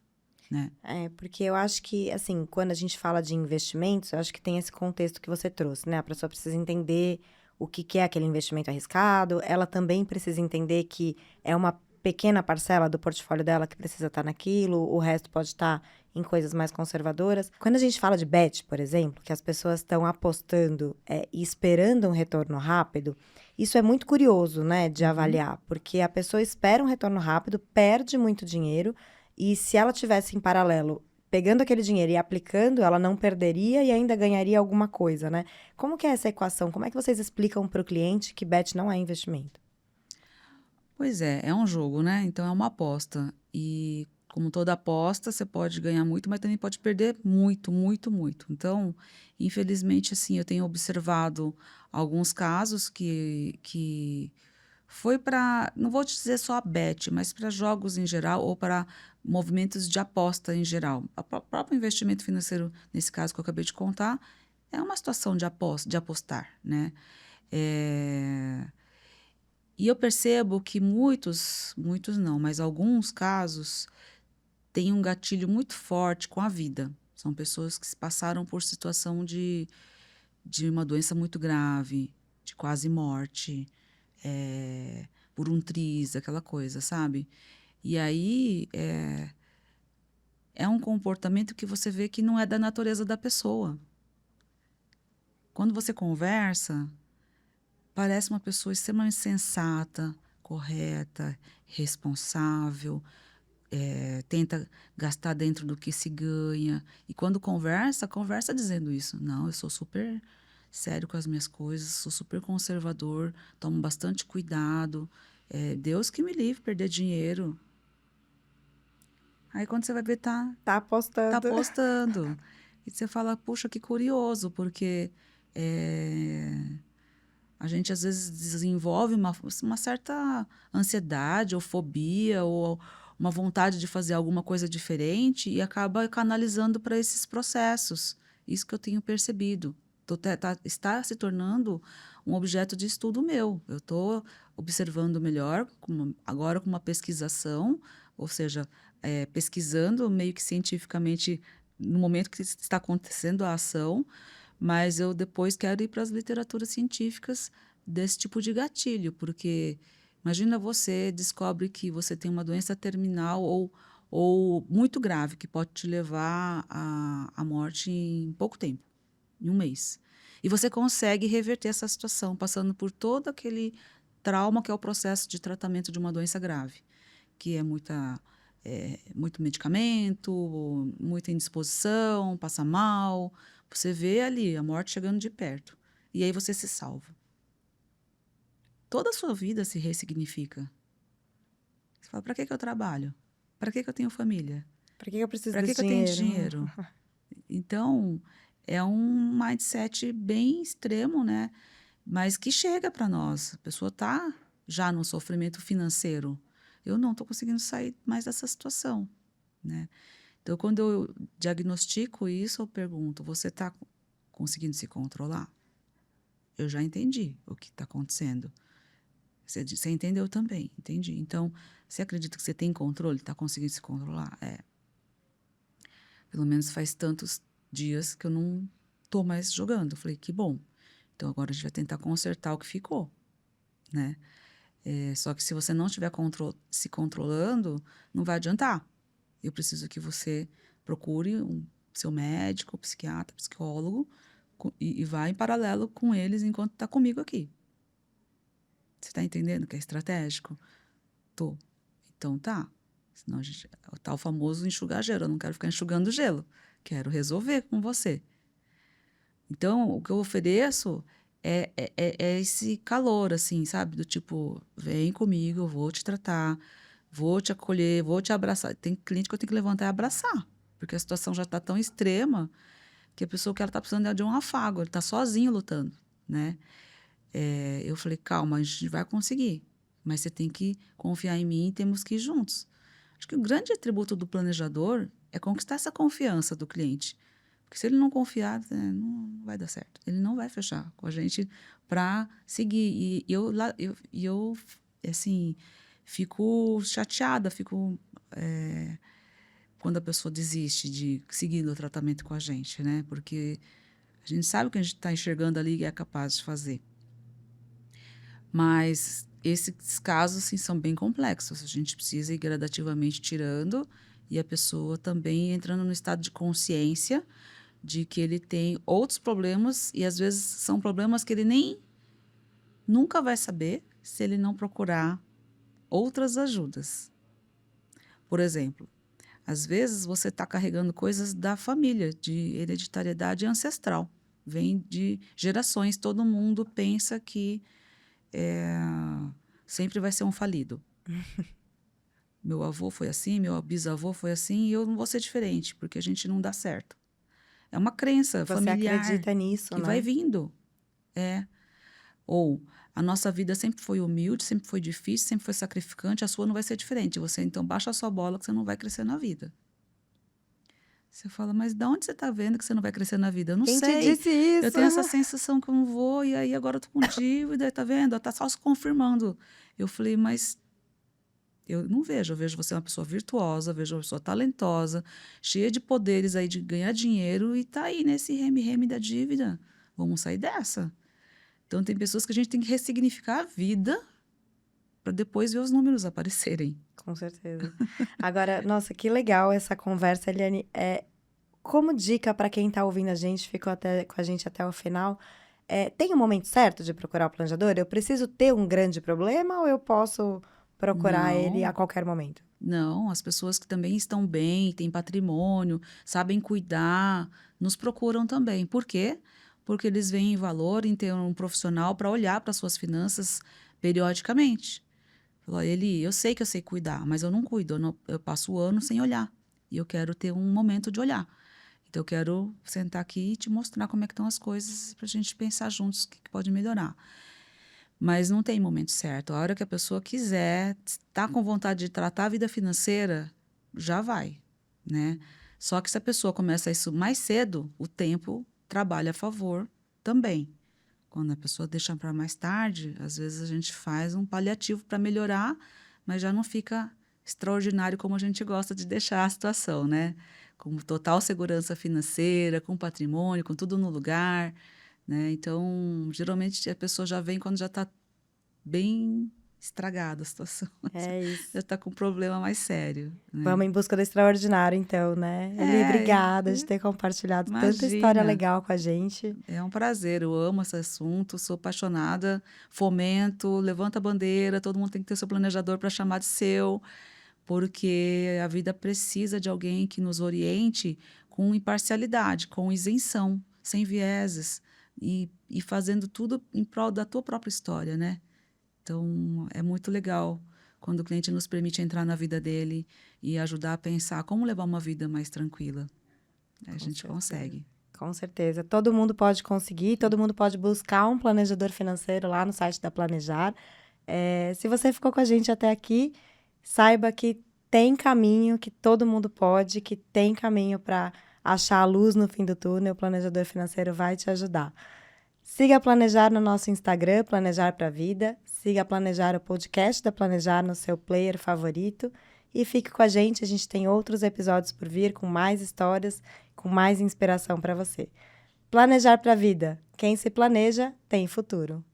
Né? Porque eu acho que, assim, quando a gente fala de investimentos, eu acho que tem esse contexto que você trouxe, né? A pessoa precisa entender o que é aquele investimento arriscado, ela também precisa entender que é uma pequena parcela do portfólio dela que precisa estar naquilo, o resto pode estar em coisas mais conservadoras. Quando a gente fala de bet, por exemplo, que as pessoas estão apostando e esperando um retorno rápido, isso é muito curioso, né, de avaliar, porque a pessoa espera um retorno rápido, perde muito dinheiro, e se ela tivesse em paralelo pegando aquele dinheiro e aplicando, ela não perderia e ainda ganharia alguma coisa, né? Como que é essa equação? Como é que vocês explicam para o cliente que bet não é investimento? Pois é um jogo, né? Então é uma aposta. E como toda aposta, você pode ganhar muito, mas também pode perder muito, muito, muito. Então, infelizmente, assim, eu tenho observado alguns casos que foi para, não vou te dizer só a bet, mas para jogos em geral ou para movimentos de aposta em geral. O próprio investimento financeiro, nesse caso que eu acabei de contar, é uma situação de apostar, né? E eu percebo que muitos não, mas alguns casos têm um gatilho muito forte com a vida. São pessoas que passaram por situação de uma doença muito grave, de quase morte, por um triz, aquela coisa, sabe? E aí é um comportamento que você vê que não é da natureza da pessoa. Quando você conversa, parece uma pessoa extremamente sensata, correta, responsável, tenta gastar dentro do que se ganha. E quando conversa dizendo isso. Não, eu sou super sério com as minhas coisas, sou super conservador, tomo bastante cuidado. Deus que me livre perder dinheiro. Aí quando você vai ver, tá Tá apostando. apostando. E você fala, puxa, que curioso, porque a gente às vezes desenvolve uma certa ansiedade ou fobia ou uma vontade de fazer alguma coisa diferente e acaba canalizando para esses processos. Isso que eu tenho percebido. Está se tornando um objeto de estudo meu. Eu estou observando melhor, agora com uma pesquisação, ou seja, pesquisando meio que cientificamente no momento que está acontecendo a ação, mas eu depois quero ir para as literaturas científicas desse tipo de gatilho, porque imagina você descobre que você tem uma doença terminal ou muito grave, que pode te levar à morte em pouco tempo, em um mês. E você consegue reverter essa situação, passando por todo aquele trauma que é o processo de tratamento de uma doença grave, que é muito medicamento, muita indisposição, passa mal. Você vê ali a morte chegando de perto. E aí você se salva. Toda a sua vida se ressignifica. Você fala, para que eu trabalho? Para que eu tenho família? Pra que eu preciso Para que desse eu tenho dinheiro? dinheiro? Então, é um mindset bem extremo, né? Mas que chega para nós. A pessoa está já no sofrimento financeiro. Eu não estou conseguindo sair mais dessa situação, né? Então, quando eu diagnostico isso, eu pergunto: você está conseguindo se controlar? Eu já entendi o que está acontecendo. Você entendeu também, entendi. Então, você acredita que você tem controle, está conseguindo se controlar? Pelo menos faz tantos dias que eu não estou mais jogando. Eu falei, que bom. Então, agora a gente vai tentar consertar o que ficou, né? Só que se você não estiver se controlando, não vai adiantar. Eu preciso que você procure seu médico, psiquiatra, psicólogo e vá em paralelo com eles enquanto está comigo aqui. Você está entendendo que é estratégico? Tô. Então tá. Senão tá o famoso enxugar gelo. Eu não quero ficar enxugando gelo. Quero resolver com você. Então, o que eu ofereço é esse calor, assim, sabe? Do tipo, vem comigo, eu vou te tratar, vou te acolher, vou te abraçar. Tem cliente que eu tenho que levantar e abraçar, porque a situação já está tão extrema que a pessoa que ela está precisando é de um afago, ele está sozinho lutando, né? Eu falei, calma, a gente vai conseguir, mas você tem que confiar em mim e temos que ir juntos. Acho que o grande atributo do planejador é conquistar essa confiança do cliente. Porque se ele não confiar, não vai dar certo. Ele não vai fechar com a gente para seguir. E eu, assim, fico chateada, quando a pessoa desiste de seguir o tratamento com a gente, né? Porque a gente sabe o que a gente está enxergando ali e é capaz de fazer. Mas esses casos, assim, são bem complexos. A gente precisa ir gradativamente tirando e a pessoa também entrando no estado de consciência de que ele tem outros problemas e às vezes são problemas que ele nem nunca vai saber se ele não procurar outras ajudas. Por exemplo, às vezes você está carregando coisas da família, de hereditariedade ancestral. Vem de gerações, todo mundo pensa que sempre vai ser um falido. Meu avô foi assim, meu bisavô foi assim, e eu não vou ser diferente, porque a gente não dá certo. É uma crença Você familiar acredita nisso, que né? vai vindo. Ou a nossa vida sempre foi humilde, sempre foi difícil, sempre foi sacrificante, a sua não vai ser diferente. Você, então, baixa a sua bola que você não vai crescer na vida. Você fala, mas de onde você está vendo que você não vai crescer na vida? Eu não Quem te sei. disse Eu isso? tenho essa sensação que eu não vou, e aí agora eu tô com dívida, tá vendo? Tá só se confirmando. Eu falei, mas Eu não vejo, eu vejo você uma pessoa virtuosa, vejo uma pessoa talentosa, cheia de poderes aí de ganhar dinheiro e tá aí nesse reme-reme da dívida. Vamos sair dessa. Então, tem pessoas que a gente tem que ressignificar a vida para depois ver os números aparecerem. Com certeza. Agora, nossa, que legal essa conversa, Eliane. Como dica para quem está ouvindo a gente, ficou com a gente até o final, tem um momento certo de procurar o planejador? Eu preciso ter um grande problema ou eu posso procurar ele a Não, qualquer momento? não, as pessoas que também estão bem, têm patrimônio, sabem cuidar, nos procuram também. Por quê? Porque eles veem valor em ter um profissional para olhar para suas finanças periodicamente. Falou: Eli, eu sei que eu sei cuidar, mas eu não cuido, eu passo o ano sem olhar. E eu quero ter um momento de olhar. Então, eu quero sentar aqui e te mostrar como é que estão as coisas para a gente pensar juntos o que pode melhorar. Mas não tem momento certo. A hora que a pessoa quiser, está com vontade de tratar a vida financeira, já vai, né? Só que se a pessoa começa isso mais cedo, o tempo trabalha a favor também. Quando a pessoa deixa para mais tarde, às vezes a gente faz um paliativo para melhorar, mas já não fica extraordinário como a gente gosta de deixar a situação, né? Com total segurança financeira, com patrimônio, com tudo no lugar, né? Então, geralmente a pessoa já vem quando já está bem estragada a situação, É isso. já está com um problema mais sério, né? Vamos em busca do extraordinário, então, né? Eli, É, obrigada de ter compartilhado tanta história imagina. legal com a gente. É um prazer, eu amo esse assunto, sou apaixonada, fomento, levanta a bandeira, todo mundo tem que ter seu planejador para chamar de seu, porque a vida precisa de alguém que nos oriente com imparcialidade, com isenção, sem vieses e fazendo tudo em prol da tua própria história, né? Então, é muito legal quando o cliente nos permite entrar na vida dele e ajudar a pensar como levar uma vida mais tranquila. A Com gente certeza. consegue. Com certeza. Todo mundo pode conseguir, todo mundo pode buscar um planejador financeiro lá no site da Planejar. Se você ficou com a gente até aqui, saiba que tem caminho, que todo mundo pode, que tem caminho para achar a luz no fim do túnel. O planejador financeiro vai te ajudar. Siga a Planejar no nosso Instagram, Planejar para a Vida. Siga a Planejar, o podcast da Planejar no seu player favorito. E fique com a gente tem outros episódios por vir com mais histórias, com mais inspiração para você. Planejar para a Vida. Quem se planeja, tem futuro.